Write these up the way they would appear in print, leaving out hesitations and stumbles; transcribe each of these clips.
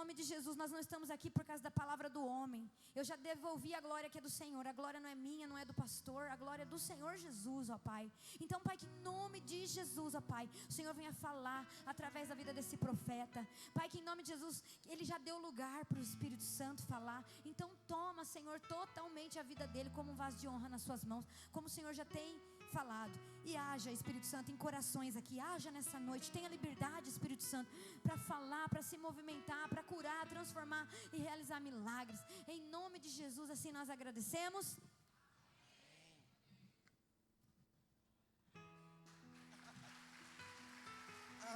nome de Jesus, nós não estamos aqui por causa da palavra do homem. Eu já devolvi a glória que é do Senhor. A glória não é minha, não é do pastor. A glória é do Senhor Jesus, ó Pai. Então, Pai, que em nome de Jesus, ó Pai, o Senhor venha falar através da vida desse profeta. Pai, que em nome de Jesus, Ele já deu lugar para o Espírito Santo falar. Então toma, Senhor, totalmente a vida dele como um vaso de honra nas suas mãos, como o Senhor já tem falado. E haja, Espírito Santo, em corações aqui, haja nessa noite. Tenha liberdade, Espírito Santo, para falar, para se movimentar, para curar, transformar e realizar milagres. Em nome de Jesus, assim nós agradecemos.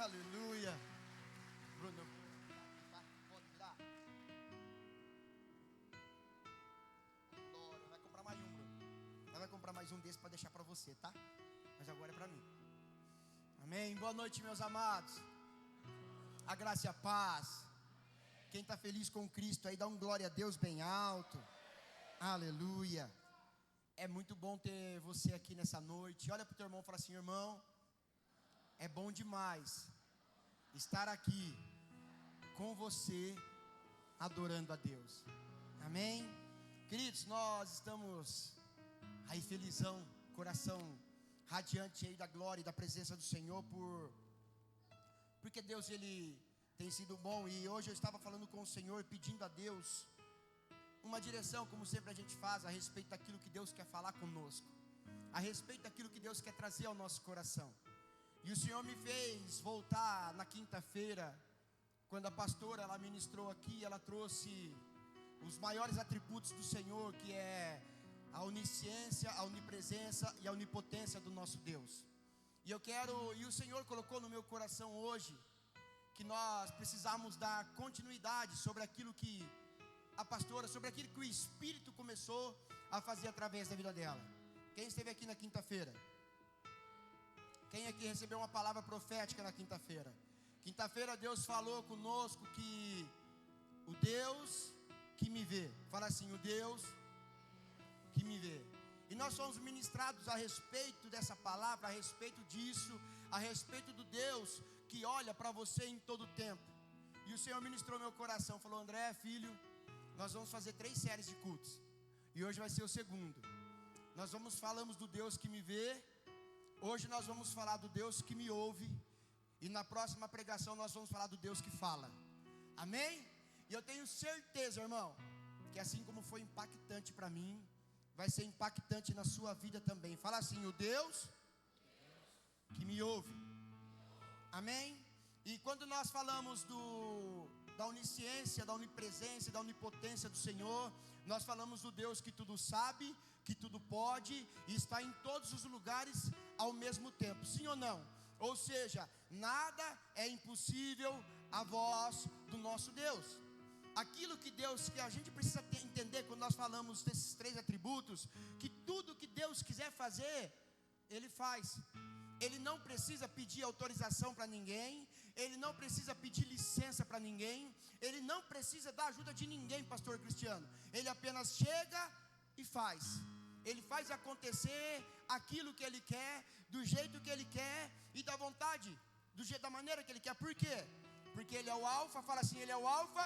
Aleluia. Bruno, pode virar. Glória. Vai comprar mais um, Bruno. Vai comprar mais um desse para deixar para você, tá? Mas agora é para mim. Amém. Boa noite, meus amados. A graça e a paz. Quem está feliz com Cristo aí, dá um glória a Deus bem alto. Aleluia. É muito bom ter você aqui nessa noite. Olha para o teu irmão e fala assim: irmão, é bom demais estar aqui com você, adorando a Deus. Amém? Queridos, nós estamos aí felizão, coração radiante aí da glória e da presença do Senhor, porque Deus, Ele tem sido bom. E hoje eu estava falando com o Senhor, pedindo a Deus uma direção, como sempre a gente faz, a respeito daquilo que Deus quer falar conosco, a respeito daquilo que Deus quer trazer ao nosso coração. E o Senhor me fez voltar na quinta-feira, quando a pastora ela ministrou aqui, ela trouxe os maiores atributos do Senhor, que é a onisciência, a onipresença e a onipotência do nosso Deus. E o Senhor colocou no meu coração hoje que nós precisamos dar continuidade sobre aquilo que a pastora, sobre aquilo que o Espírito começou a fazer através da vida dela. Quem esteve aqui na quinta-feira? Quem aqui recebeu uma palavra profética na quinta-feira? Quinta-feira Deus falou conosco que o Deus que me vê, fala assim, o Deus que me vê. E nós fomos ministrados a respeito dessa palavra, a respeito disso, a respeito do Deus que olha para você em todo o tempo. E o Senhor ministrou meu coração, falou: André, filho, nós vamos fazer 3 séries de cultos, e hoje vai ser o segundo. Nós falamos do Deus que me vê. Hoje nós vamos falar do Deus que me ouve. E na próxima pregação nós vamos falar do Deus que fala. Amém? E eu tenho certeza, irmão, que assim como foi impactante para mim, vai ser impactante na sua vida também. Fala assim: o Deus que me ouve. Amém? E quando nós falamos da onisciência, da onipresença, da onipotência do Senhor, nós falamos do Deus que tudo sabe, que tudo pode e está em todos os lugares ao mesmo tempo. Sim ou não? Ou seja, nada é impossível à voz do nosso Deus. Aquilo que a gente precisa entender quando nós falamos desses 3 atributos, que tudo que Deus quiser fazer, Ele faz. Ele não precisa pedir autorização para ninguém, Ele não precisa pedir licença para ninguém, Ele não precisa da ajuda de ninguém, pastor Cristiano. Ele apenas chega e faz. Ele faz acontecer aquilo que Ele quer, do jeito que Ele quer e da vontade, da maneira que Ele quer. Por quê? Porque Ele é o alfa, fala assim, Ele é o alfa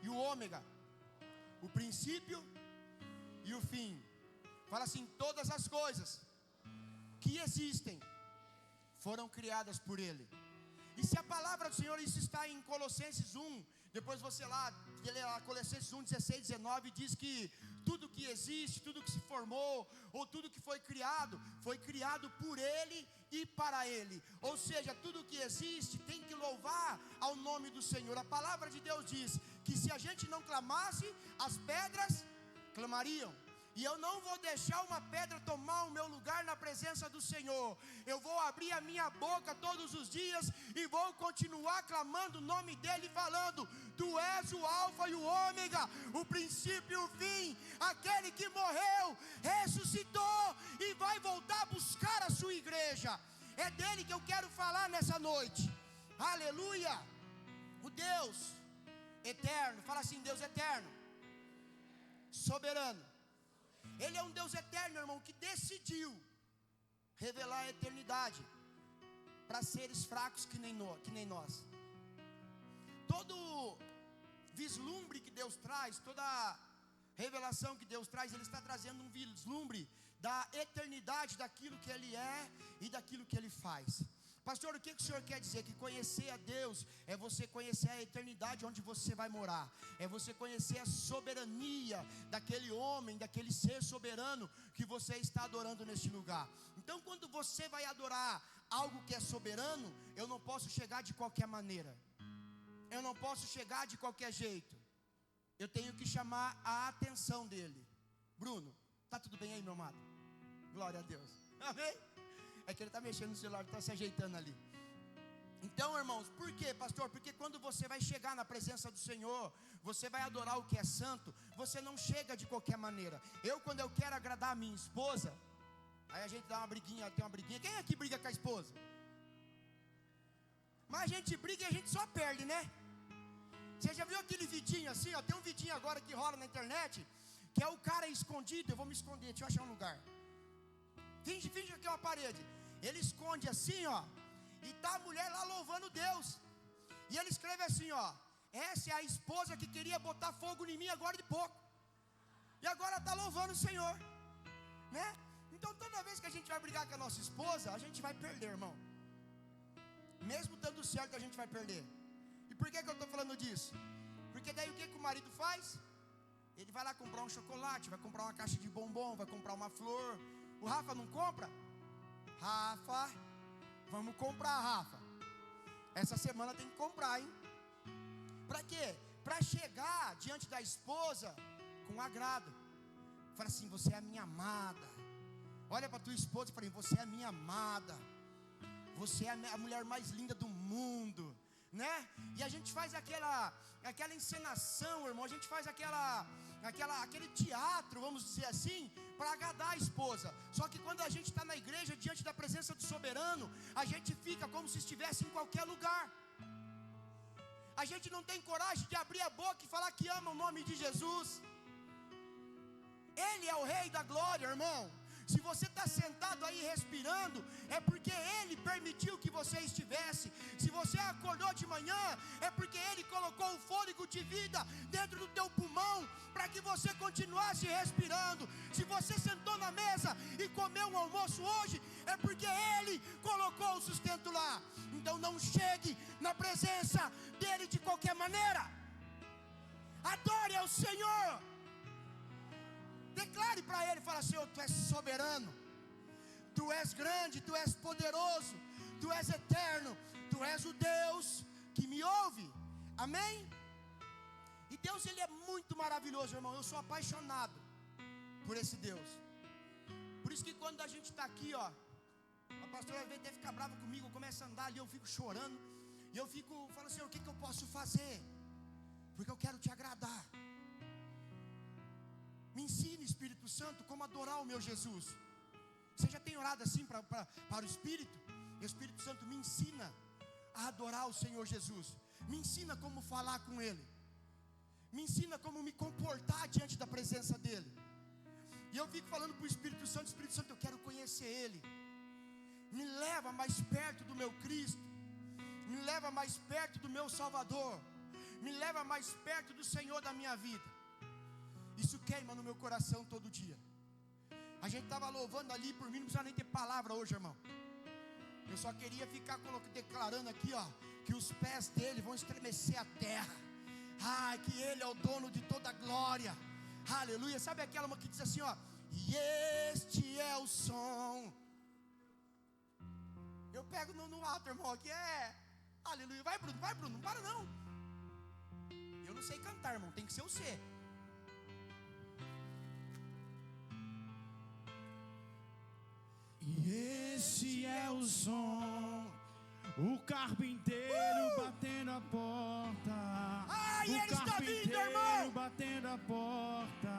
e o ômega, o princípio e o fim. Fala assim, todas as coisas que existem foram criadas por Ele. E se a palavra do Senhor, isso está em Colossenses 1, depois você lá, Colossenses 1, 16, 19, diz que tudo que existe, tudo que se formou, ou tudo que foi criado por Ele e para Ele. Ou seja, tudo que existe tem que louvar ao nome do Senhor. A palavra de Deus diz que se a gente não clamasse, as pedras clamariam. E eu não vou deixar uma pedra tomar o meu lugar na presença do Senhor. Eu vou abrir a minha boca todos os dias e vou continuar clamando o nome dEle, falando: Tu és o alfa e o ômega, o princípio e o fim, aquele que morreu, ressuscitou e vai voltar a buscar a sua igreja. É dele que eu quero falar nessa noite. Aleluia. O Deus eterno, fala assim, Deus eterno, soberano. Ele é um Deus eterno, irmão, que decidiu revelar a eternidade para seres fracos que nem nós. todo vislumbre que Deus traz, toda revelação que Deus traz, Ele está trazendo um vislumbre da eternidade daquilo que Ele é e daquilo que Ele faz. Pastor, o que o senhor quer dizer? Que conhecer a Deus é você conhecer a eternidade onde você vai morar, é você conhecer a soberania daquele homem, daquele ser soberano que você está adorando neste lugar. Então, quando você vai adorar algo que é soberano, eu não posso chegar de qualquer maneira, eu não posso chegar de qualquer jeito, eu tenho que chamar a atenção dele. Bruno, está tudo bem aí, meu amado? Glória a Deus, amém? É que ele está mexendo no celular, está se ajeitando ali. Então, irmãos, por quê, pastor? Porque quando você vai chegar na presença do Senhor, você vai adorar o que é santo, você não chega de qualquer maneira. Quando eu quero agradar a minha esposa, aí a gente dá uma briguinha, tem uma briguinha. Quem aqui briga com a esposa? Mas a gente briga e a gente só perde, né? Você já viu aquele vidinho assim, ó? Tem um vidinho agora que rola na internet, que é o cara escondido. Eu vou me esconder, deixa eu achar um lugar. Finge que é uma parede. Ele esconde assim, ó, e tá a mulher lá louvando Deus. E ele escreve assim, ó: essa é a esposa que queria botar fogo em mim agora de pouco, e agora está louvando o Senhor, né? Então toda vez que a gente vai brigar com a nossa esposa, a gente vai perder, irmão. Mesmo dando certo, a gente vai perder. E por que eu estou falando disso? Porque daí o que o marido faz? Ele vai lá comprar um chocolate, vai comprar uma caixa de bombom, vai comprar uma flor. O Rafa não compra? Rafa, vamos comprar, Rafa. Essa semana tem que comprar, hein? Para quê? Para chegar diante da esposa com agrado. Fala assim: você é a minha amada. Olha para tua esposa e fala: você é a minha amada. Você é a mulher mais linda do mundo, né? E a gente faz aquela encenação, irmão. A gente faz aquele teatro, vamos dizer assim, para agradar a esposa. Só que quando a gente está na igreja, diante da presença do soberano, a gente fica como se estivesse em qualquer lugar. A gente não tem coragem de abrir a boca e falar que ama o nome de Jesus. Ele é o Rei da glória, irmão. Se você está sentado aí respirando, é porque Ele permitiu que você estivesse. Se você acordou de manhã, é porque Ele colocou o fôlego de vida dentro do teu pulmão, para que você continuasse respirando. Se você sentou na mesa e comeu um almoço hoje, é porque Ele colocou o sustento lá. Então não chegue na presença dEle de qualquer maneira. Adore ao Senhor. Declare para Ele, fala: Senhor, Tu és soberano, Tu és grande, Tu és poderoso, Tu és eterno, Tu és o Deus que me ouve. Amém? E Deus, Ele é muito maravilhoso, irmão. Eu sou apaixonado por esse Deus. Por isso que quando a gente está aqui, ó, a pastora às vezes deve ficar brava comigo, começa a andar ali, eu fico chorando, e eu fico falando: Senhor, o que eu posso fazer? Porque eu quero Te agradar. Me ensine, Espírito Santo, como adorar o meu Jesus. Você já tem orado assim para o Espírito? E o Espírito Santo me ensina a adorar o Senhor Jesus. Me ensina como falar com Ele. Me ensina como me comportar diante da presença dEle. E eu fico falando para o Espírito Santo, eu quero conhecer Ele. Me leva mais perto do meu Cristo. Me leva mais perto do meu Salvador. Me leva mais perto do Senhor da minha vida. Isso queima no meu coração todo dia. A gente estava louvando ali, por mim não precisa nem ter palavra hoje, irmão. Eu só queria ficar declarando aqui, ó, que os pés dele vão estremecer a terra. Que Ele é o dono de toda a glória. Aleluia. Sabe aquela que diz assim, ó: e este é o som. Eu pego no alto, irmão, aqui é aleluia. Vai, Bruno, não para não. Eu não sei cantar, irmão, tem que ser você. E esse é o som, o carpinteiro batendo a porta. E ele está vindo, irmão. Batendo a porta.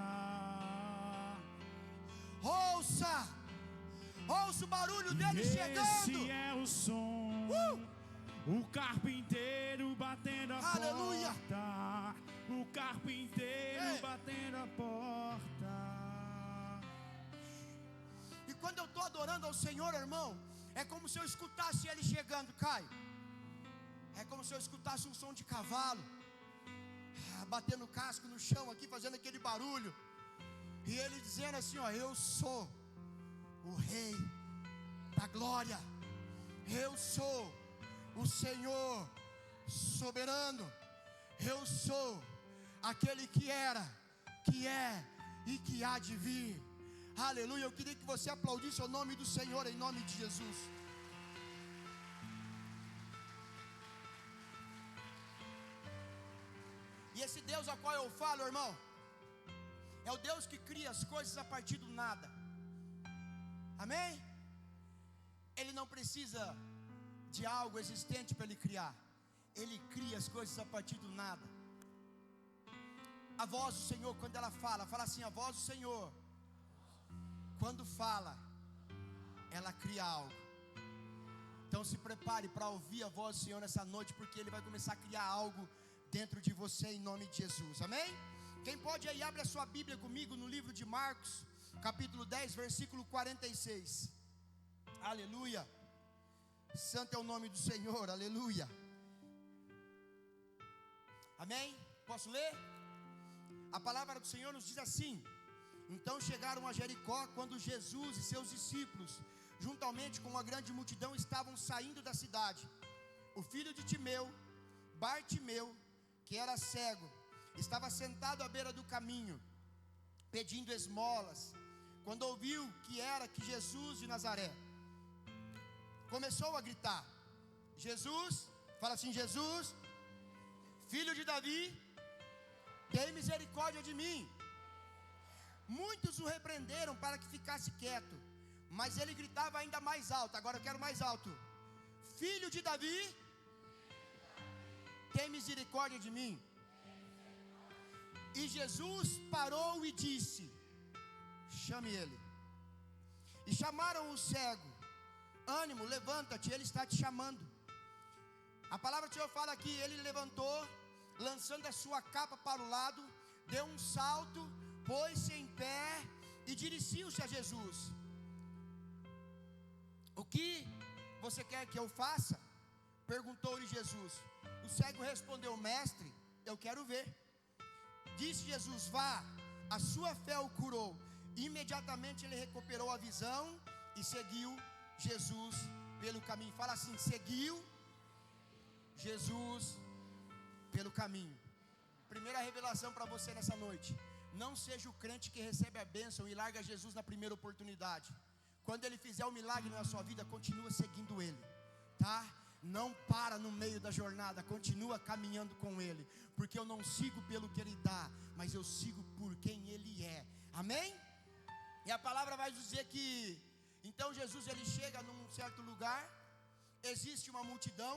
Ouça o barulho dele chegando. Esse é o som, o carpinteiro batendo a Aleluia. porta. O carpinteiro batendo a porta. E quando eu estou adorando ao Senhor, irmão, é como se eu escutasse Ele chegando, Caio. É como se eu escutasse um som de cavalo batendo casco no chão aqui, fazendo aquele barulho. E ele dizendo assim, ó: eu sou o Rei da glória. Eu sou o Senhor soberano. Eu sou aquele que era, que é e que há de vir. Aleluia. Eu queria que você aplaudisse o nome do Senhor em nome de Jesus. E esse Deus ao qual eu falo, irmão, é o Deus que cria as coisas a partir do nada. Amém? Ele não precisa de algo existente para ele criar. Ele cria as coisas a partir do nada. A voz do Senhor, quando ela fala assim: a voz do Senhor, quando fala, ela cria algo. Então se prepare para ouvir a voz do Senhor nessa noite, porque Ele vai começar a criar algo dentro de você em nome de Jesus. Amém? Quem pode aí, abre a sua Bíblia comigo no livro de Marcos, capítulo 10, versículo 46. Aleluia. Santo é o nome do Senhor, aleluia. Amém? Posso ler? A palavra do Senhor nos diz assim: então chegaram a Jericó, quando Jesus e seus discípulos, juntamente com uma grande multidão, estavam saindo da cidade. O filho de Timeu, Bartimeu, que era cego, estava sentado à beira do caminho, pedindo esmolas. Quando ouviu que Jesus de Nazaré, começou a gritar: Jesus, fala assim: Jesus, filho de Davi, tem misericórdia de mim. Muitos o repreenderam para que ficasse quieto, mas ele gritava ainda mais alto. Agora eu quero mais alto: filho de Davi, tem misericórdia de mim. E Jesus parou e disse: chame ele. E chamaram o cego: ânimo, levanta-te, ele está te chamando. A palavra do Senhor fala que ele levantou, lançando a sua capa para o lado, deu um salto, pôs-se em pé e dirigiu-se a Jesus. O que você quer que eu faça? Perguntou-lhe Jesus. O cego respondeu: mestre, eu quero ver. Disse Jesus: vá, a sua fé o curou. Imediatamente ele recuperou a visão e seguiu Jesus pelo caminho. Fala assim: seguiu Jesus pelo caminho. Primeira revelação para você nessa noite: não seja o crente que recebe a bênção e larga Jesus na primeira oportunidade. Quando ele fizer um milagre na sua vida, continua seguindo ele, tá? Não para no meio da jornada, continua caminhando com ele, porque eu não sigo pelo que ele dá, mas eu sigo por quem ele é. Amém? E a palavra vai dizer que então Jesus ele chega num certo lugar, existe uma multidão,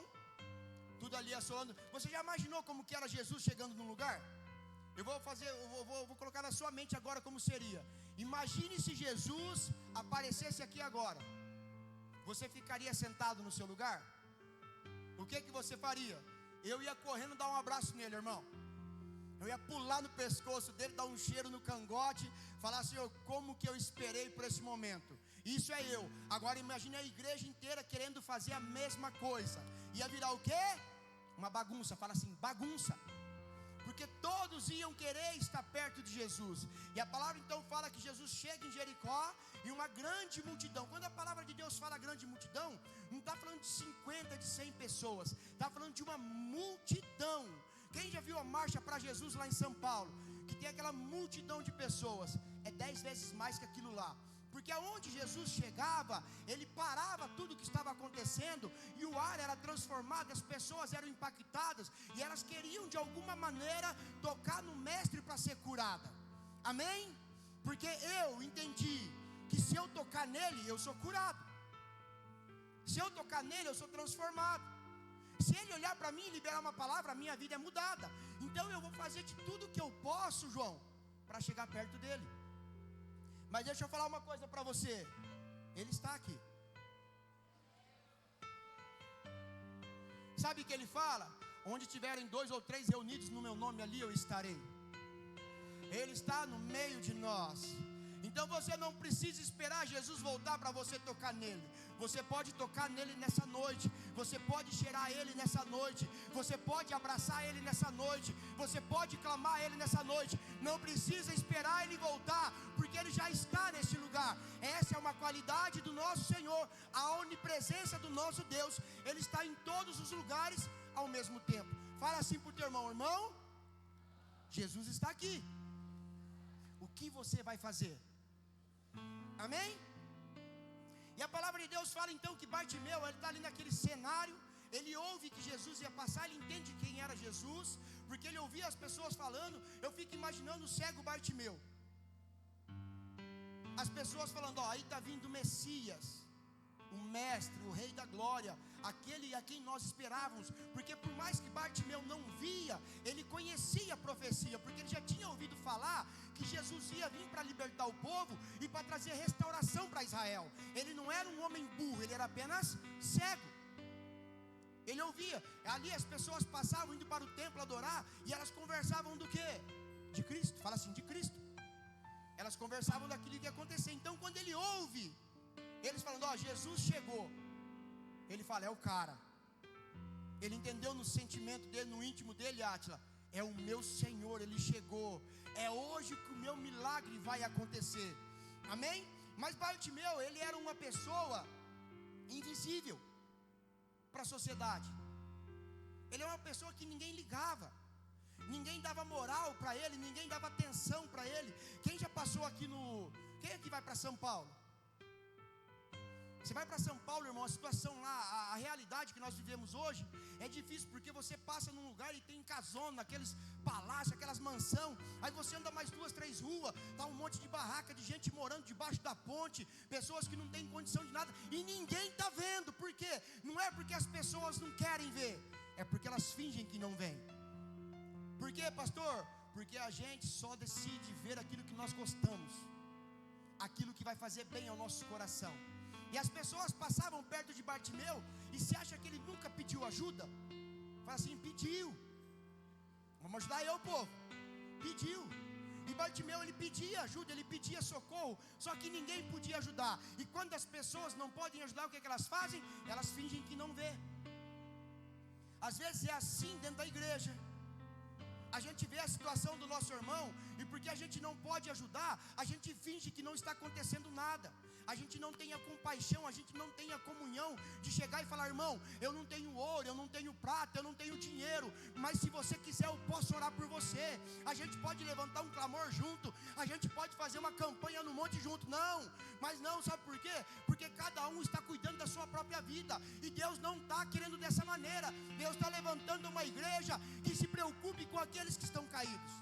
tudo ali assolando. Você já imaginou como que era Jesus chegando num lugar? Eu vou colocar na sua mente agora como seria. Imagine se Jesus aparecesse aqui agora. Você ficaria sentado no seu lugar? O que você faria? Eu ia correndo dar um abraço nele, irmão. Eu ia pular no pescoço dele, dar um cheiro no cangote, falar: Senhor, como que eu esperei por esse momento? Isso é eu. Agora imagine a igreja inteira querendo fazer a mesma coisa. Ia virar o quê? Uma bagunça. Fala assim: bagunça. Porque todos iam querer estar perto de Jesus. E a palavra então fala que Jesus chega em Jericó e uma grande multidão. Quando a palavra de Deus fala grande multidão, não está falando de 50, de 100 pessoas, está falando de uma multidão. Quem já viu a marcha para Jesus lá em São Paulo, que tem aquela multidão de pessoas? É 10 vezes mais que aquilo lá. Porque aonde Jesus chegava, ele parava tudo o que estava acontecendo, e o ar era transformado, as pessoas eram impactadas, e elas queriam de alguma maneira tocar no mestre para ser curada. Amém? Porque eu entendi que se eu tocar nele, eu sou curado. Se eu tocar nele, eu sou transformado. Se ele olhar para mim e liberar uma palavra, a minha vida é mudada. Então eu vou fazer de tudo que eu posso, João, para chegar perto dele. Mas deixa eu falar uma coisa para você: ele está aqui. Sabe o que ele fala? Onde tiverem 2 ou 3 reunidos no meu nome, ali eu estarei. Ele está no meio de nós. Então você não precisa esperar Jesus voltar para você tocar nele. Você pode tocar nele nessa noite, você pode cheirar ele nessa noite, você pode abraçar ele nessa noite, você pode clamar ele nessa noite. Não precisa esperar ele voltar, porque ele já está nesse lugar. Essa é uma qualidade do nosso Senhor, a onipresença do nosso Deus. Ele está em todos os lugares ao mesmo tempo. Fala assim para o teu irmão: irmão, Jesus está aqui. O que você vai fazer? Amém? E a palavra de Deus fala então que Bartimeu, ele está ali naquele cenário, ele ouve que Jesus ia passar, ele entende quem era Jesus, porque ele ouvia as pessoas falando. Eu fico imaginando o cego Bartimeu, as pessoas falando: ó, aí está vindo o Messias, o mestre, o rei da glória, aquele a quem nós esperávamos. Porque por mais que Bartimeu não via, ele conhecia a profecia, porque ele já tinha ouvido falar que Jesus ia vir para libertar o povo e para trazer restauração para Israel. Ele não era um homem burro, ele era apenas cego. Ele ouvia, ali as pessoas passavam indo para o templo adorar, e elas conversavam do quê? De Cristo. Fala assim, de Cristo. Elas conversavam daquilo que ia acontecer. Então quando ele ouve eles falando: ó, Jesus chegou, ele fala: é o cara. Ele entendeu no sentimento dele, no íntimo dele, Átila: é o meu Senhor, ele chegou, é hoje que o meu milagre vai acontecer. Amém? Mas Bartimeu, ele era uma pessoa invisível para a sociedade. Ele é uma pessoa que ninguém ligava, ninguém dava moral para ele, ninguém dava atenção para ele. Quem já passou aqui no... Quem aqui vai para São Paulo? Você vai para São Paulo, irmão, a situação lá, a realidade que nós vivemos hoje é difícil, porque você passa num lugar e tem casona, aqueles palácios, aquelas mansão. Aí você anda mais 2, 3 ruas, tá um monte de barraca de gente morando debaixo da ponte, pessoas que não têm condição de nada, e ninguém está vendo. Por quê? Não é porque as pessoas não querem ver, é porque elas fingem que não veem. Por quê, pastor? Porque a gente só decide ver aquilo que nós gostamos, aquilo que vai fazer bem ao nosso coração. E as pessoas passavam perto de Bartimeu, e se acha que ele nunca pediu ajuda? Fala assim: pediu. Vamos ajudar eu, povo. Pediu. E Bartimeu, ele pedia ajuda, ele pedia socorro, só que ninguém podia ajudar. E quando as pessoas não podem ajudar, o que elas fazem? Elas fingem que não vê. Às vezes é assim dentro da igreja. A gente vê a situação do nosso irmão, e porque a gente não pode ajudar, a gente finge que não está acontecendo nada. A gente não tem a compaixão, a gente não tem a comunhão de chegar e falar: irmão, eu não tenho ouro, eu não tenho prata, eu não tenho dinheiro, mas se você quiser eu posso orar por você. A gente pode levantar um clamor junto, a gente pode fazer uma campanha no monte junto. Não, mas não, sabe por quê? Porque cada um está cuidando da sua própria vida, e Deus não está querendo dessa maneira. Deus está levantando uma igreja que se preocupe com aqueles que estão caídos.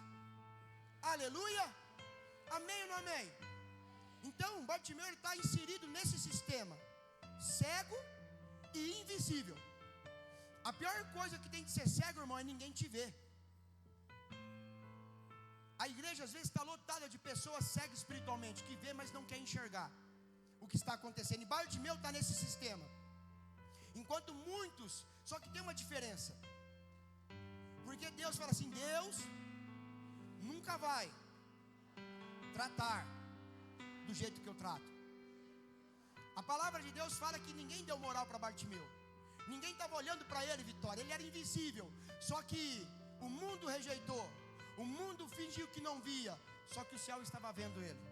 Aleluia, amém ou não amém? Então Bartimeu está inserido nesse sistema, cego e invisível. A pior coisa que tem de ser cego, irmão, é ninguém te ver. A igreja às vezes está lotada de pessoas cegas espiritualmente, que vê, mas não quer enxergar o que está acontecendo. E Bartimeu está nesse sistema, enquanto muitos, só que tem uma diferença, porque Deus fala assim: Deus nunca vai tratar do jeito que eu trato. A palavra de Deus fala que ninguém deu moral para Bartimeu, ninguém estava olhando para ele, Vitória. Ele era invisível, só que o mundo rejeitou, o mundo fingiu que não via, só que o céu estava vendo ele.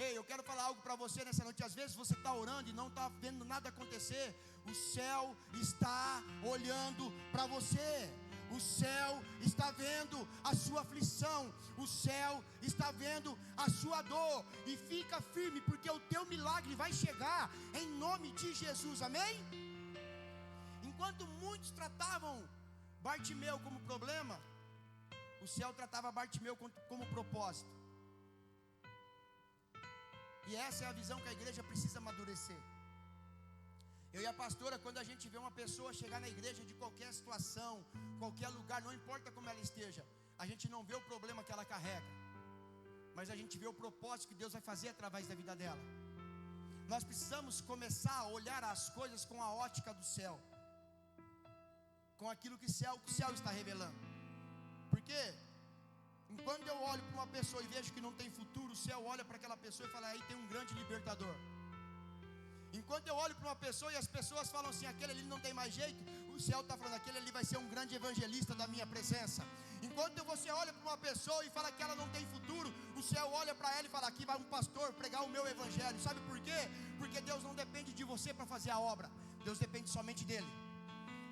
Ei, eu quero falar algo para você nessa noite. Às vezes você está orando e não está vendo nada acontecer. O céu está olhando para você. O céu está vendo a sua aflição, o céu está vendo a sua dor, e fica firme, porque o teu milagre vai chegar em nome de Jesus, amém? Enquanto muitos tratavam Bartimeu como problema, o céu tratava Bartimeu como propósito. E essa é a visão que a igreja precisa amadurecer. Eu e a pastora, quando a gente vê uma pessoa chegar na igreja de qualquer situação, qualquer lugar, não importa como ela esteja, a gente não vê o problema que ela carrega, mas a gente vê o propósito que Deus vai fazer através da vida dela. Nós precisamos começar a olhar as coisas com a ótica do céu, com aquilo que o céu está revelando. Porque enquanto eu olho para uma pessoa e vejo que não tem futuro, o céu olha para aquela pessoa e fala: aí tem um grande libertador. Enquanto eu olho para uma pessoa e as pessoas falam assim, aquele ali não tem mais jeito, o céu está falando, aquele ali vai ser um grande evangelista da minha presença. Enquanto você olha para uma pessoa e fala que ela não tem futuro, o céu olha para ela e fala, aqui vai um pastor pregar o meu evangelho. Sabe por quê? Porque Deus não depende de você para fazer a obra, Deus depende somente dele,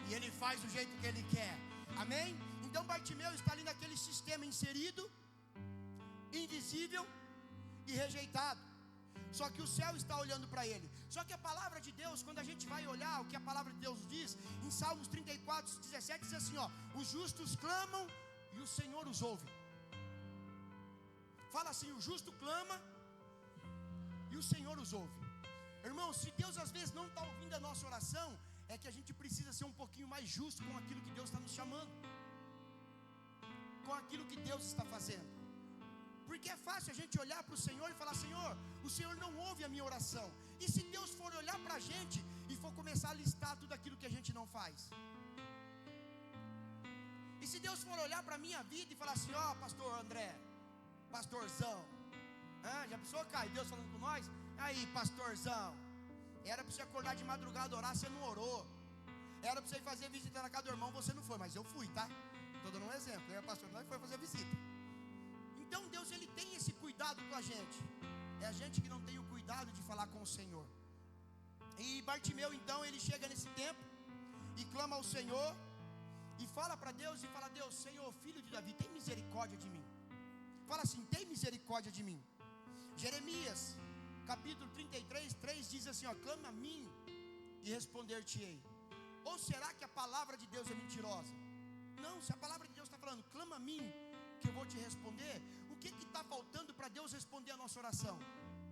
e ele faz do jeito que ele quer. Amém? Então Bartimeu está ali naquele sistema inserido, invisível e rejeitado. Só que o céu está olhando para ele. Só que a palavra de Deus, quando a gente vai olhar o que a palavra de Deus diz, em Salmos 34:17 diz assim, os justos clamam e o Senhor os ouve. Fala assim, o justo clama e o Senhor os ouve. Irmão, se Deus às vezes não está ouvindo a nossa oração, é que a gente precisa ser um pouquinho mais justo com aquilo que Deus está nos chamando, com aquilo que Deus está fazendo. Porque é fácil a gente olhar para o Senhor e falar, Senhor, o Senhor não ouve a minha oração. E se Deus for olhar para a gente e for começar a listar tudo aquilo que a gente não faz? E se Deus for olhar para a minha vida e falar assim, pastor André, pastorzão, já pensou, Caio, Deus falando com nós? Aí, pastorzão, era para você acordar de madrugada orar, você não orou. Era para você ir fazer visita na casa do irmão, você não foi, mas eu fui, tá? Estou dando um exemplo, eu e a pastor, nós foi fazer visita. Então Deus, ele tem esse cuidado com a gente. É a gente que não tem o cuidado de falar com o Senhor. E Bartimeu então, ele chega nesse tempo e clama ao Senhor e fala para Deus e fala, Deus, Senhor, filho de Davi, tem misericórdia de mim. Fala assim, tem misericórdia de mim. Jeremias capítulo 33:3 diz assim, clama a mim e responder-te-ei. Ou será que a palavra de Deus é mentirosa? Não, se a palavra de Deus está falando, clama a mim que eu vou te responder, o que está faltando para Deus responder a nossa oração?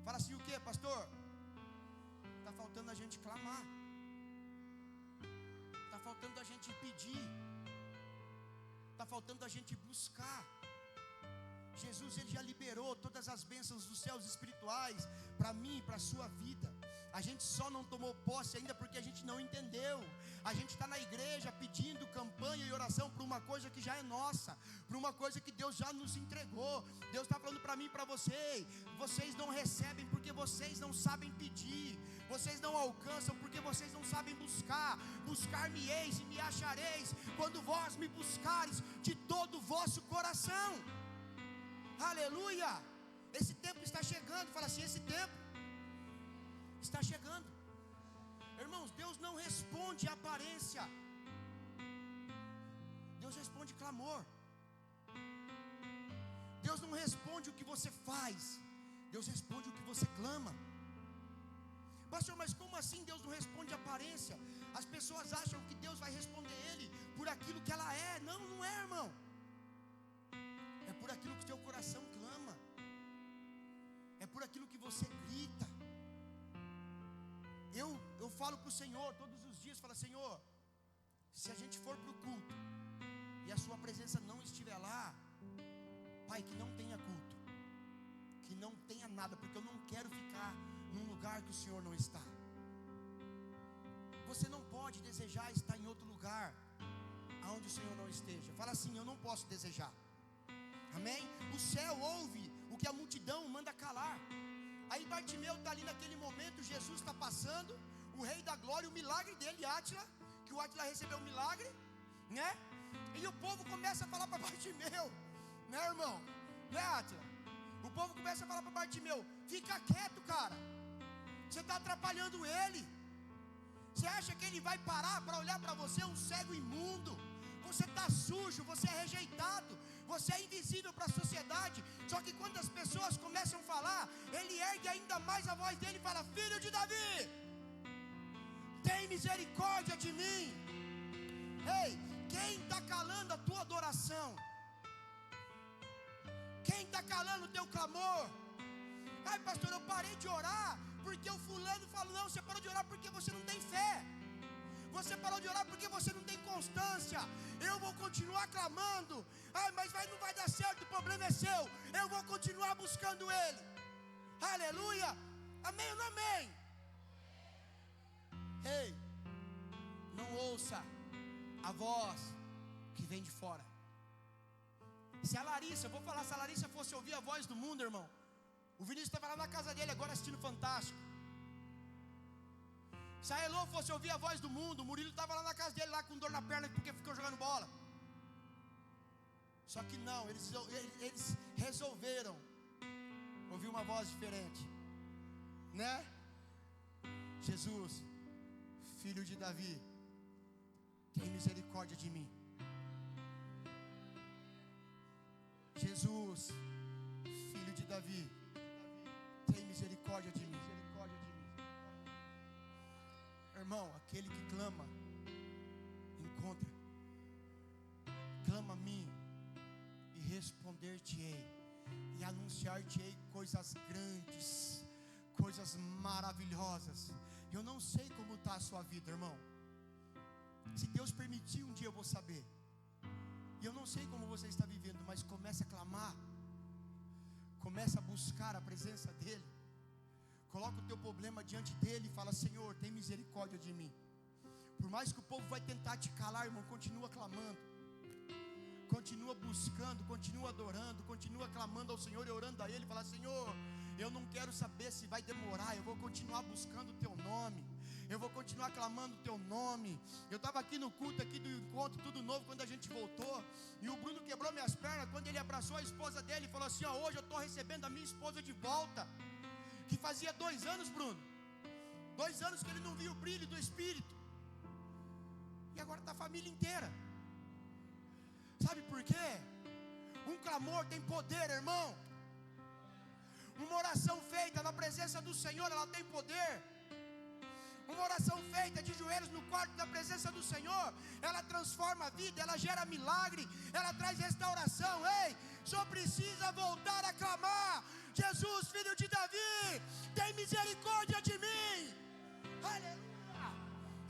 Fala assim, o que, pastor? Está faltando a gente clamar, está faltando a gente pedir, está faltando a gente buscar. Jesus, ele já liberou todas as bênçãos dos céus espirituais para mim, para a sua vida. A gente só não tomou posse ainda porque a gente não entendeu. A gente está na igreja pedindo campanha e oração por uma coisa que já é nossa, por uma coisa que Deus já nos entregou. Deus está falando para mim e para você, vocês não recebem porque vocês não sabem pedir, vocês não alcançam porque vocês não sabem buscar. Buscar-me-eis e me achareis quando vós me buscares de todo o vosso coração. Aleluia! Esse tempo está chegando. Fala assim, esse tempo está chegando. Irmãos, Deus não responde aparência, Deus responde clamor. Deus não responde o que você faz, Deus responde o que você clama. Pastor, mas como assim Deus não responde aparência? As pessoas acham que Deus vai responder ele por aquilo que ela é. Não, não é, irmão. É por aquilo que teu coração clama, é por aquilo que você grita. Eu falo para o Senhor todos os dias, falo, Senhor, se a gente for para o culto e a sua presença não estiver lá, Pai, que não tenha culto, que não tenha nada, porque eu não quero ficar num lugar que o Senhor não está. Você não pode desejar estar em outro lugar aonde o Senhor não esteja. Fala assim, eu não posso desejar. Amém? O céu ouve o que a multidão manda calar. Aí Bartimeu está ali naquele momento, Jesus está passando, o rei da glória, o milagre dele, Átila, que o Átila recebeu um milagre, né? E o povo começa a falar para Bartimeu, né, irmão? Né, Átila? O povo começa a falar para Bartimeu, fica quieto, cara, você está atrapalhando ele. Você acha que ele vai parar para olhar para você, um cego imundo? Você está sujo, você é rejeitado, você é invisível para a sociedade. Só que quando as pessoas começam a falar, ele ergue ainda mais a voz dele e fala, filho de Davi, tem misericórdia de mim. Ei, quem está calando a tua adoração? Quem está calando o teu clamor? Ai, pastor, eu parei de orar porque o fulano falou. Não, você parou de orar porque você não tem fé. Você parou de orar porque você não tem constância. Eu vou continuar clamando. Ai, mas não vai dar certo, o problema é seu. Eu vou continuar buscando ele. Aleluia. Amém ou não amém? Ei, não ouça a voz que vem de fora. Se a Larissa, eu vou falar, se a Larissa fosse ouvir a voz do mundo, irmão, o Vinícius estava lá na casa dele agora assistindo Fantástico. Se a Elô fosse ouvir a voz do mundo, o Murilo estava lá na casa dele, lá com dor na perna, porque ficou jogando bola. Só que não, eles resolveram ouvir uma voz diferente, né? Jesus, filho de Davi, tem misericórdia de mim. Jesus, filho de Davi, tem misericórdia de mim. Irmão, aquele que clama, encontra. Clama a mim e responder-te-ei, e anunciar-te-ei coisas grandes, coisas maravilhosas. Eu não sei como está a sua vida, irmão. Se Deus permitir, um dia eu vou saber. E eu não sei como você está vivendo, mas comece a clamar, comece a buscar a presença dEle. Coloca o teu problema diante dEle e fala: Senhor, tem misericórdia de mim. Por mais que o povo vai tentar te calar, irmão, continua clamando, continua buscando, continua adorando, continua clamando ao Senhor e orando a Ele. Fala: Senhor, eu não quero saber se vai demorar, eu vou continuar buscando o teu nome, eu vou continuar clamando o teu nome. Eu estava aqui no culto aqui do encontro, tudo novo, quando a gente voltou, e o Bruno quebrou minhas pernas, quando ele abraçou a esposa dele e falou assim: ó, hoje eu estou recebendo a minha esposa de volta. Que fazia 2 anos, Bruno, 2 anos que ele não via o brilho do Espírito, e agora está a família inteira. Sabe por quê? Um clamor tem poder, irmão. Uma oração feita na presença do Senhor, ela tem poder. Uma oração feita de joelhos no quarto da presença do Senhor, ela transforma a vida, ela gera milagre, ela traz restauração. Ei, só precisa voltar a clamar: Jesus, filho de Davi, tem misericórdia de mim. Aleluia.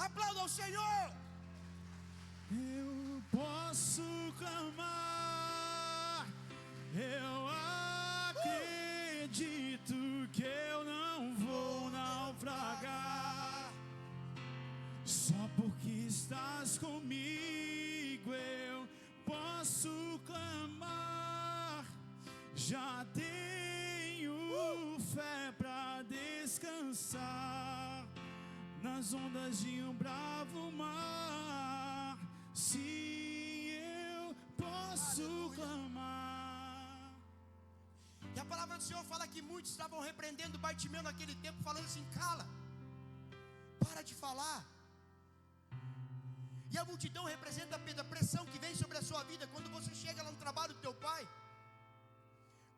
Aplauda ao Senhor. Eu posso clamar, eu acredito que eu não vou naufragar. Só porque estás comigo eu posso clamar. Já tenho fé pra descansar nas ondas de um bravo mar. Sim, eu posso clamar. E a palavra do Senhor fala que muitos estavam repreendendo Bartimeu naquele tempo, falando assim: cala, para de falar. E a multidão representa a pressão que vem sobre a sua vida quando você chega lá no trabalho do teu pai.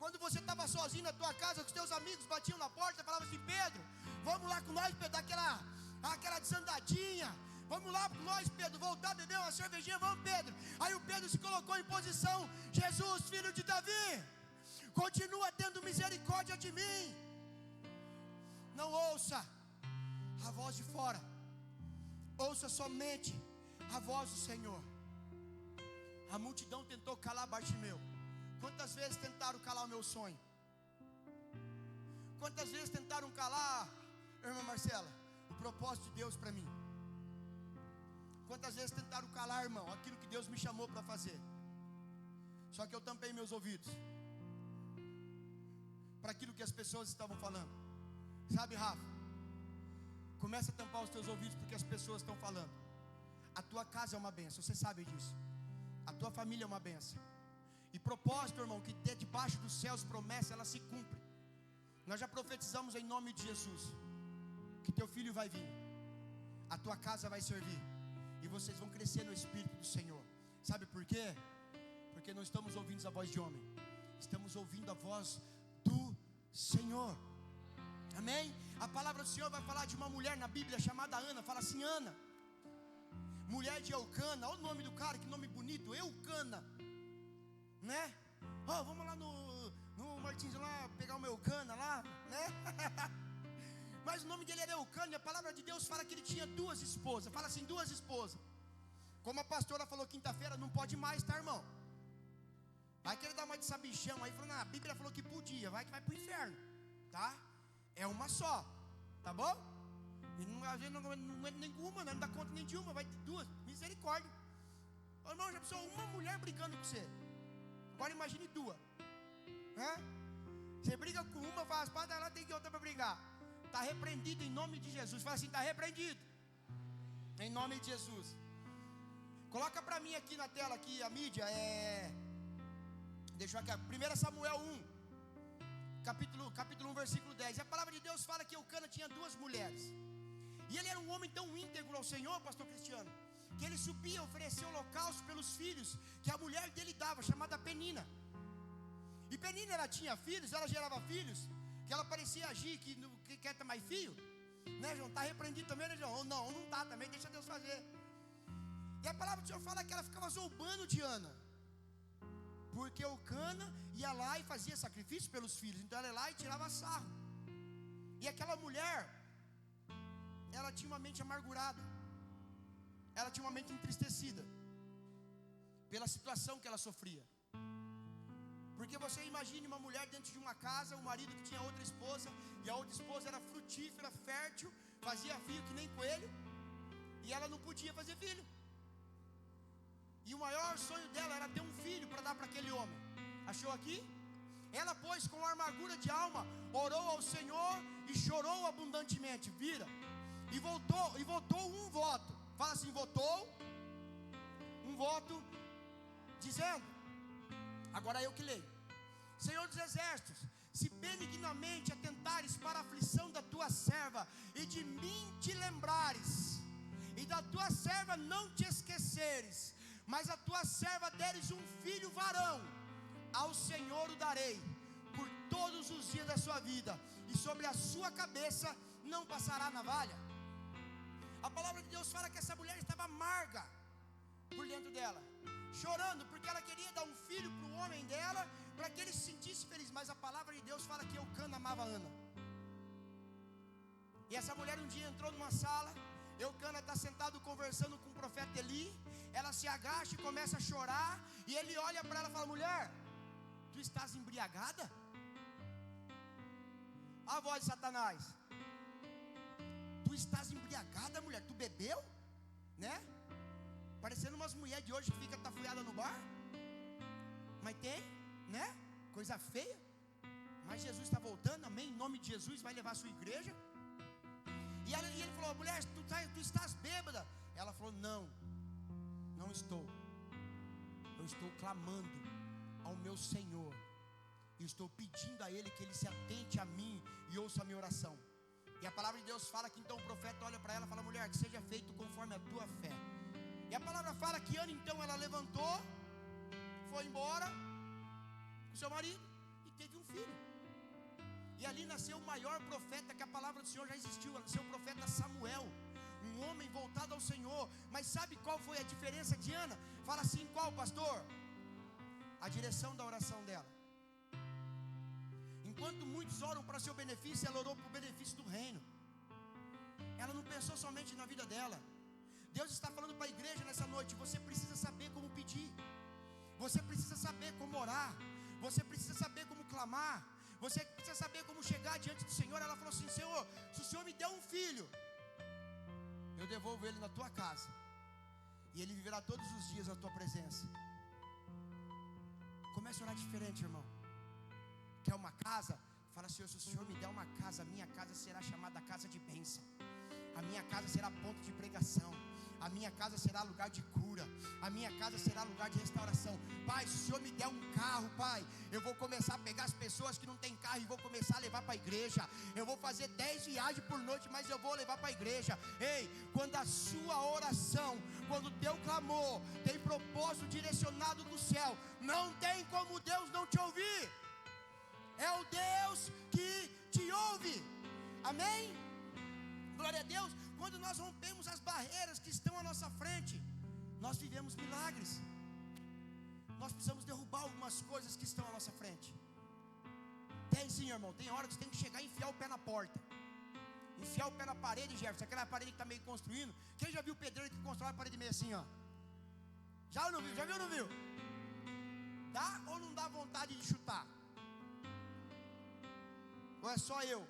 Quando você estava sozinho na tua casa, os teus amigos batiam na porta e falavam assim: Pedro, vamos lá com nós, Pedro, aquela desandadinha. Vamos lá com nós, Pedro, voltar a beber uma cervejinha, vamos, Pedro. Aí o Pedro se colocou em posição: Jesus, filho de Davi, continua tendo misericórdia de mim. Não ouça a voz de fora, ouça somente a voz do Senhor. A multidão tentou calar Bartimeu. Quantas vezes tentaram calar o meu sonho? Quantas vezes tentaram calar, irmã Marcela, o propósito de Deus para mim? Quantas vezes tentaram calar, irmão, aquilo que Deus me chamou para fazer? Só que eu tampei meus ouvidos para aquilo que as pessoas estavam falando. Sabe, Rafa? Começa a tampar os teus ouvidos porque as pessoas estão falando. A tua casa é uma bênção, você sabe disso. A tua família é uma bênção. E propósito, irmão, que ter debaixo dos céus promessa, ela se cumpre. Nós já profetizamos em nome de Jesus que teu filho vai vir, a tua casa vai servir, e vocês vão crescer no Espírito do Senhor. Sabe por quê? Porque não estamos ouvindo a voz de homem, estamos ouvindo a voz do Senhor. Amém? A palavra do Senhor vai falar de uma mulher na Bíblia chamada Ana. Fala assim: Ana, mulher de Eucana. Olha o nome do cara, que nome bonito, Eucana, né? Oh, vamos lá no Martins lá, pegar o meu Eucana lá, né? Mas o nome dele era Eucana, e a palavra de Deus fala que ele tinha 2 esposas. Fala assim: 2 esposas. Como a pastora falou quinta-feira, não pode mais, tá, irmão? Vai querer dar uma de sabichão aí, falando: a Bíblia falou que podia, vai que vai pro inferno, tá? É uma só, tá bom? E não, às vezes não é nenhuma, não dá conta nem de uma, vai ter 2, misericórdia. Ô, irmão, já pensou uma mulher brigando com você? Agora imagine 2, né? Você briga com uma, faz parte, ela tem que outra para brigar. Está repreendido em nome de Jesus. Fala assim: está repreendido Em nome de Jesus. Coloca para mim aqui na tela, aqui a mídia, deixa eu aqui, 1 Samuel 1, capítulo 1, versículo 10. A palavra de Deus fala que Eucana tinha 2 mulheres. E ele era um homem tão íntegro ao Senhor, pastor Cristiano, que ele subia a oferecer holocausto pelos filhos que a mulher dele dava, chamada Penina. E Penina, ela tinha filhos, ela gerava filhos, que ela parecia agir que quer ter mais filho, né, João? Está repreendido também, né, João? Ou não está também, deixa Deus fazer. E a palavra do Senhor fala que ela ficava zombando de Ana, porque Eucana ia lá e fazia sacrifício pelos filhos. Então ela ia lá e tirava sarro. E aquela mulher, ela tinha uma mente amargurada, ela tinha uma mente entristecida pela situação que ela sofria. Porque você imagine uma mulher dentro de uma casa, um marido que tinha outra esposa, e a outra esposa era frutífera, fértil, fazia filho que nem coelho, e ela não podia fazer filho. E o maior sonho dela era ter um filho para dar para aquele homem. Achou aqui? Ela, pois, com amargura de alma, orou ao Senhor e chorou abundantemente. Vira. E votou um voto. Fala assim, votou um voto, dizendo, agora eu que leio: Senhor dos exércitos, se benignamente atentares para a aflição da tua serva, e de mim te lembrares, e da tua serva não te esqueceres, mas a tua serva deres um filho varão, ao Senhor o darei por todos os dias da sua vida, e sobre a sua cabeça não passará navalha. A palavra de Deus fala que essa mulher estava amarga por dentro dela, chorando, porque ela queria dar um filho para o homem dela, para que ele se sentisse feliz. Mas a palavra de Deus fala que Eucana amava Ana. E essa mulher um dia entrou numa sala, Eucana está sentado conversando com o profeta Eli. Ela se agacha e começa a chorar, e ele olha para ela e fala: mulher, tu estás embriagada? A voz de Satanás: tu estás embriagada, mulher? Tu bebeu? Né? Parecendo umas mulheres de hoje que fica tafuiada no bar. Mas tem, né? Coisa feia. Mas Jesus está voltando, amém? Em nome de Jesus, vai levar a sua igreja. E ele falou: mulher, tu estás bêbada? Ela falou: não estou. Eu estou clamando ao meu Senhor, e estou pedindo a Ele que Ele se atente a mim e ouça a minha oração. E a palavra de Deus fala que então o profeta olha para ela e fala: mulher, que seja feito conforme a tua fé. E a palavra fala que Ana então ela levantou, foi embora com seu marido e teve um filho. E ali nasceu o maior profeta que a palavra do Senhor já existiu. Nasceu o profeta Samuel, um homem voltado ao Senhor. Mas sabe qual foi a diferença de Ana? Fala assim, qual, pastor? A direção da oração dela. Enquanto muitos oram para seu benefício, ela orou para o benefício do reino. Ela não pensou somente na vida dela. Deus está falando para a igreja nessa noite: você precisa saber como pedir, você precisa saber como orar, você precisa saber como clamar, você precisa saber como chegar diante do Senhor. Ela falou assim: Senhor, se o Senhor me der um filho, eu devolvo ele na tua casa, e ele viverá todos os dias na tua presença. Comece a orar diferente, irmão. Quer uma casa? Fala: Senhor, se o Senhor me der uma casa, a minha casa será chamada casa de bênção, a minha casa será ponto de pregação, a minha casa será lugar de cura, a minha casa será lugar de restauração. Pai, se o Senhor me der um carro, Pai, eu vou começar a pegar as pessoas que não têm carro e vou começar a levar para a igreja. Eu vou fazer 10 viagens por noite, mas eu vou levar para a igreja. Ei, quando a sua oração, quando o teu clamor tem propósito direcionado do céu, não tem como Deus não te ouvir. É o Deus que te ouve. Amém? Glória a Deus. Quando nós rompemos as barreiras que estão à nossa frente, nós vivemos milagres. Nós precisamos derrubar algumas coisas que estão à nossa frente. Tem sim, irmão. Tem hora que você tem que chegar e enfiar o pé na porta, enfiar o pé na parede, Jefferson. Aquela parede que está meio construindo. Quem já viu o pedreiro que constrói a parede meio assim, ó? Já ou não viu? Já viu ou não viu? Dá ou não dá vontade de chutar? Ou é só eu?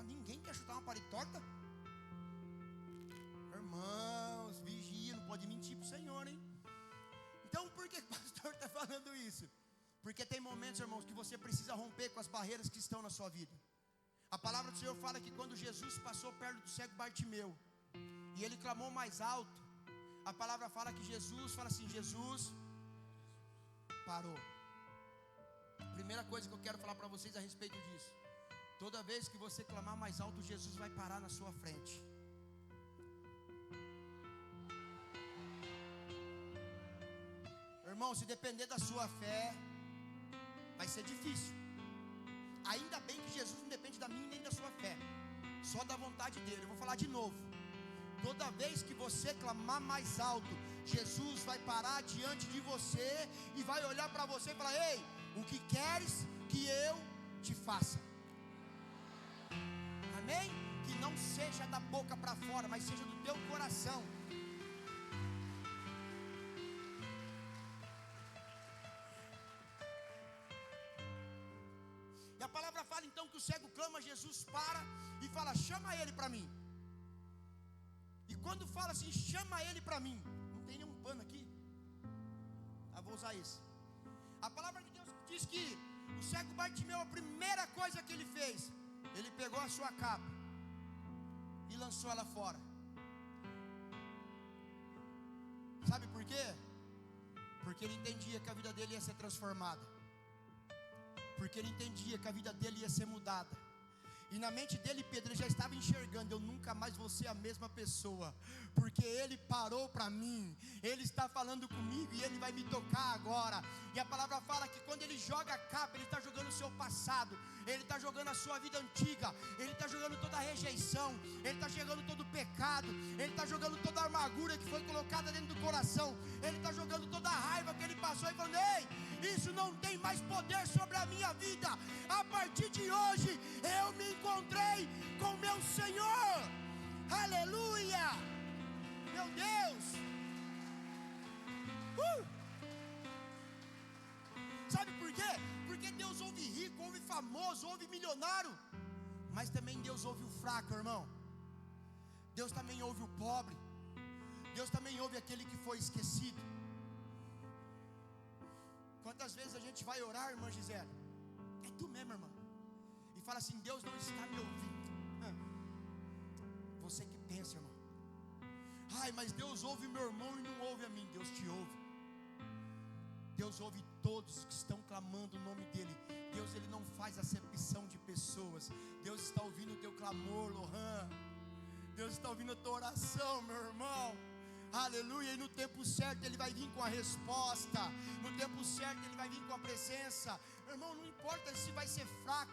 Ninguém quer chutar uma parede torta? Irmãos, vigia, não pode mentir para o Senhor, hein? Então por que o pastor está falando isso? Porque tem momentos, irmãos, que você precisa romper com as barreiras que estão na sua vida. A palavra do Senhor fala que quando Jesus passou perto do cego Bartimeu, e ele clamou mais alto, a palavra fala que Jesus, fala assim, Jesus parou. Primeira coisa que eu quero falar para vocês a respeito disso: toda vez que você clamar mais alto, Jesus vai parar na sua frente. Irmão, se depender da sua fé, vai ser difícil. Ainda bem que Jesus não depende da minha nem da sua fé, só da vontade dele. Eu vou falar de novo. Toda vez que você clamar mais alto, Jesus vai parar diante de você e vai olhar para você e falar: ei, o que queres que eu te faça? Amém? Que não seja da boca para fora, mas seja do teu coração. E a palavra fala então que o cego clama, Jesus para e fala: chama ele para mim. E quando fala assim, chama ele para mim, não tem nenhum pano aqui? Vou usar esse. A palavra de Deus diz que o cego Bartimeu, a primeira coisa que ele fez, ele pegou a sua capa e lançou ela fora. Sabe por quê? Porque ele entendia que a vida dele ia ser transformada, porque ele entendia que a vida dele ia ser mudada. E na mente dele, Pedro, ele já estava enxergando: eu nunca mais vou ser a mesma pessoa, porque ele parou para mim, ele está falando comigo e ele vai me tocar agora. E a palavra fala que quando ele joga a capa, ele está jogando o seu passado, ele está jogando a sua vida antiga, ele está jogando toda a rejeição, ele está jogando todo o pecado, ele está jogando toda a amargura que foi colocada dentro do coração, ele está jogando toda a raiva que ele passou e falando: ei, isso não tem mais poder sobre a minha vida. A partir de hoje eu me encontrei com meu Senhor. Aleluia, meu Deus. Sabe por quê? Porque Deus ouve rico, ouve famoso, ouve milionário, mas também Deus ouve o fraco, irmão. Deus também ouve o pobre. Deus também ouve aquele que foi esquecido. Quantas vezes a gente vai orar, irmã Gisele, é tu mesmo, irmã, e fala assim: Deus não está me ouvindo. Você que pensa, irmão. Ai, mas Deus ouve meu irmão e não ouve a mim. Deus te ouve. Deus ouve todos que estão clamando o nome dEle. Deus, Ele não faz acepção de pessoas. Deus está ouvindo o teu clamor, Lohan. Deus está ouvindo a tua oração, meu irmão. Aleluia. E no tempo certo Ele vai vir com a resposta. No tempo certo Ele vai vir com a presença. Irmão, não importa se vai ser fraco,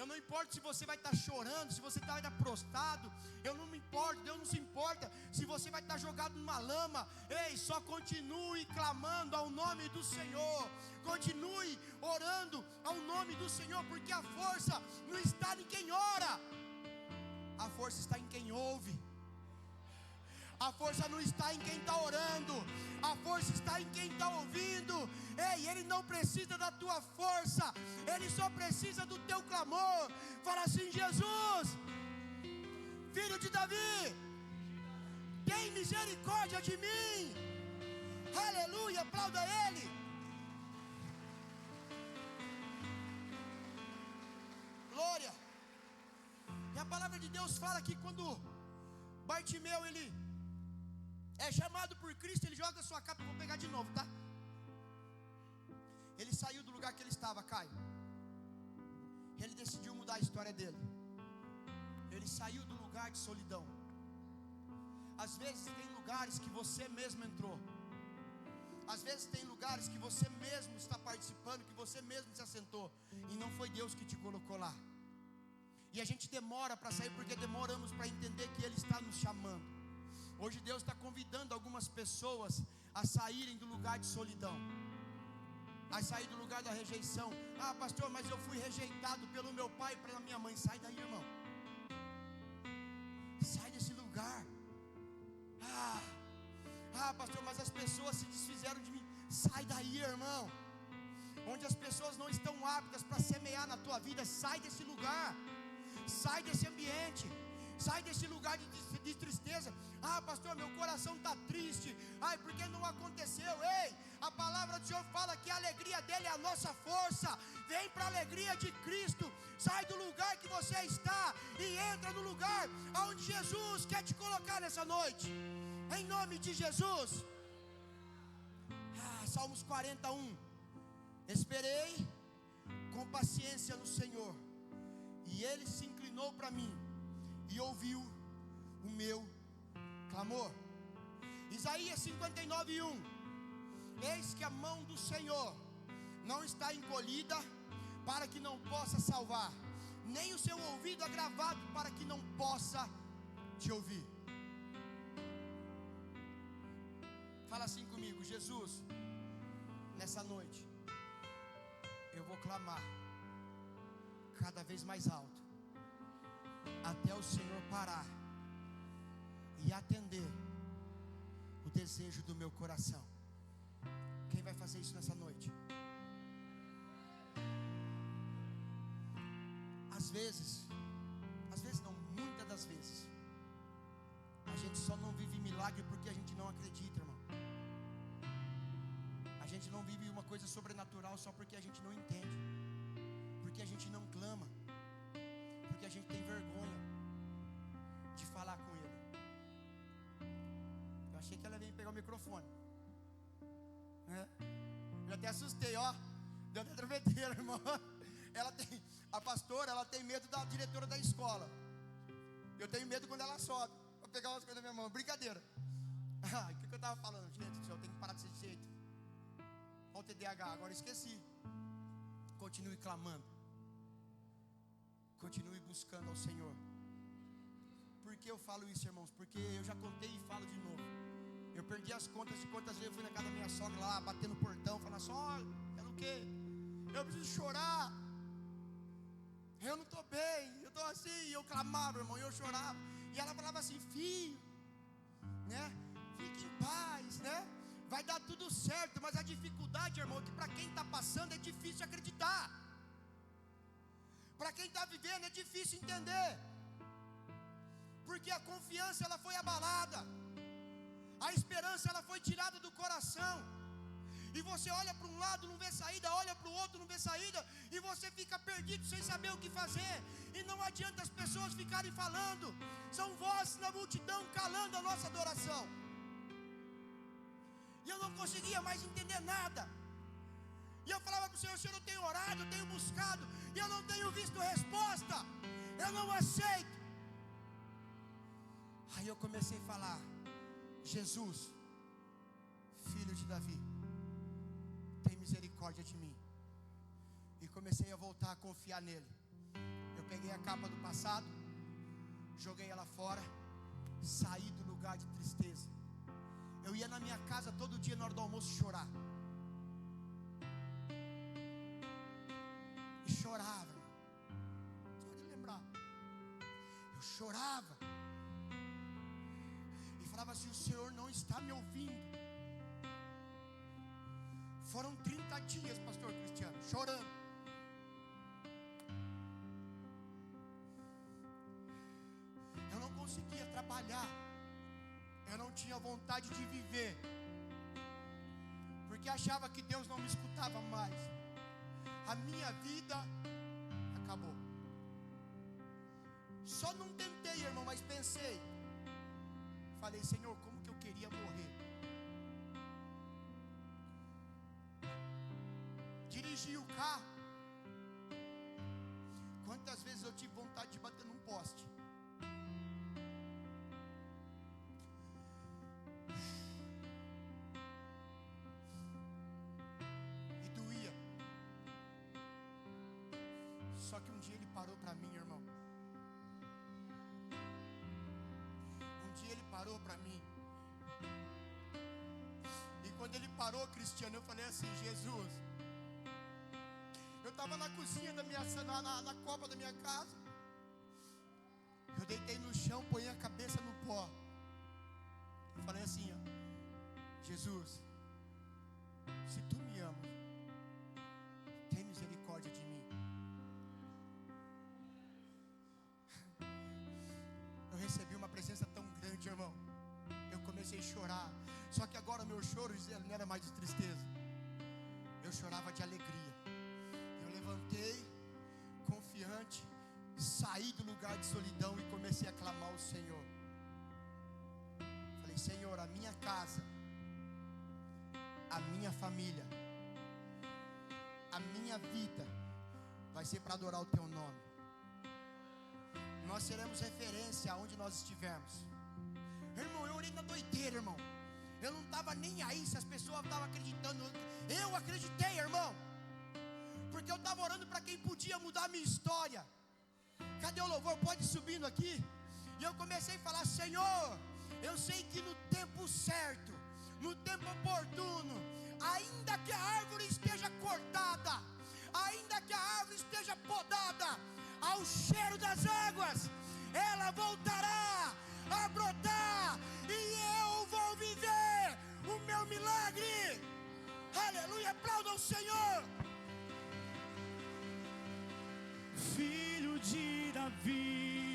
eu não importo se você vai estar chorando, se você vai estar prostrado, eu não me importo, Deus não se importa se você vai estar jogado numa lama. Ei, só continue clamando ao nome do Senhor, continue orando ao nome do Senhor, porque a força não está em quem ora, a força está em quem ouve. A força não está em quem está orando, a força está em quem está ouvindo. Ei, Ele não precisa da tua força, Ele só precisa do teu clamor. Fala assim: Jesus, Filho de Davi, tem misericórdia de mim. Aleluia, aplauda Ele. Glória. E a palavra de Deus fala que quando Bartimeu, ele é chamado por Cristo, ele joga a sua capa. Vou pegar de novo, tá? Ele saiu do lugar que ele estava, Caio. Ele decidiu mudar a história dele. Ele saiu do lugar de solidão. Às vezes tem lugares que você mesmo entrou. Às vezes tem lugares que você mesmo está participando, que você mesmo se assentou, e não foi Deus que te colocou lá. E a gente demora para sair porque demoramos para entender que Ele está nos chamando. Hoje Deus está convidando algumas pessoas a saírem do lugar de solidão, a sair do lugar da rejeição. Ah, pastor, mas eu fui rejeitado pelo meu pai e pela minha mãe. Sai daí, irmão. Sai desse lugar. Pastor, mas as pessoas se desfizeram de mim. Sai daí, irmão. Onde as pessoas não estão aptas para semear na tua vida, sai desse lugar. Sai desse ambiente. Sai desse lugar de tristeza. Ah, pastor, meu coração está triste. Ai, porque não aconteceu? Ei, a palavra do Senhor fala que a alegria dele é a nossa força. Vem para a alegria de Cristo. Sai do lugar que você está e entra no lugar onde Jesus quer te colocar nessa noite. Em nome de Jesus. Salmos 41. Esperei com paciência no Senhor, e Ele se inclinou para mim e ouviu o meu clamor. Isaías 59:1. Eis que a mão do Senhor não está encolhida para que não possa salvar, nem o seu ouvido agravado para que não possa te ouvir. Fala assim comigo: Jesus, nessa noite eu vou clamar cada vez mais alto, até o Senhor parar e atender o desejo do meu coração. Quem vai fazer isso nessa noite? Às vezes não, muitas das vezes, a gente só não vive milagre porque a gente não acredita, irmão. A gente não vive uma coisa sobrenatural só porque a gente não entende, porque a gente não clama, porque a gente tem vergonha de falar com Ele. Eu achei que ela ia pegar o microfone, né? Eu até assustei, ó. Deu até tremedeira, irmão. A pastora, ela tem medo da diretora da escola. Eu tenho medo quando ela sobe para pegar umas coisas na minha mão. Brincadeira. O que eu estava falando? Gente, eu tenho que parar desse jeito. Olha o TDAH, agora esqueci. Continue clamando. Continue buscando ao Senhor. Por que eu falo isso, irmãos? Porque eu já contei e falo de novo. Eu perdi as contas de quantas vezes eu fui na casa da minha sogra lá, batendo no portão, falando: sogra, quero o quê? Eu preciso chorar. Eu não estou bem, eu estou assim. E eu clamava, irmão, e eu chorava. E ela falava assim: filho, né? Fique em paz, né? Vai dar tudo certo. Mas a dificuldade, irmão, que para quem está passando é difícil acreditar. Para quem está vivendo é difícil entender. Porque a confiança ela foi abalada. A esperança ela foi tirada do coração. E você olha para um lado, não vê saída, olha para o outro, não vê saída, e você fica perdido sem saber o que fazer. E não adianta as pessoas ficarem falando, são vozes na multidão calando a nossa adoração. E eu não conseguia mais entender nada. E eu falava para o Senhor: Senhor, eu tenho orado, eu tenho buscado, e eu não tenho visto resposta. Eu não aceito. Aí eu comecei a falar: Jesus, filho de Davi, tem misericórdia de mim. E comecei a voltar a confiar nele. Eu peguei a capa do passado, joguei ela fora, saí do lugar de tristeza. Eu ia na minha casa todo dia na hora do almoço chorar. E chorava. Só de lembrar. Eu chorava. E falava assim: o Senhor não está me ouvindo. Foram 30 dias, pastor Cristiano, chorando. Eu não conseguia trabalhar. Eu não tinha vontade de viver. Porque achava que Deus não me escutava mais. A minha vida acabou. Só não tentei, irmão, mas pensei. Falei: Senhor, como que eu queria morrer. Dirigi o carro. Quantas vezes eu tive vontade de bater num poste. E doía. Só que um dia ele parou para mim, irmão. Um dia ele parou para mim. E quando ele parou, Cristiano, eu falei assim: Jesus. Eu estava na cozinha da minha, na copa da minha casa. Eu deitei no chão, ponhei a cabeça no pó. Eu falei assim: ó, Jesus, se tu me amas, tem misericórdia de mim. comecei a chorar. Só que agora meu choro não era mais de tristeza, eu chorava de alegria. Eu levantei confiante, saí do lugar de solidão e comecei a clamar ao Senhor. Falei: Senhor, a minha casa, a minha família, a minha vida vai ser para adorar o teu nome. Nós seremos referência aonde nós estivermos. Irmão, eu orei na doideira, irmão. Eu não estava nem aí se as pessoas estavam acreditando. Eu acreditei, irmão, porque eu estava orando para quem podia mudar a minha história. Cadê o louvor? Pode ir subindo aqui. E eu comecei a falar: Senhor, eu sei que no tempo certo, no tempo oportuno, ainda que a árvore esteja cortada, ainda que a árvore esteja podada, ao cheiro das águas, ela voltará a brotar, e eu vou viver o meu milagre. Aleluia, aplauda o Senhor. Filho de Davi,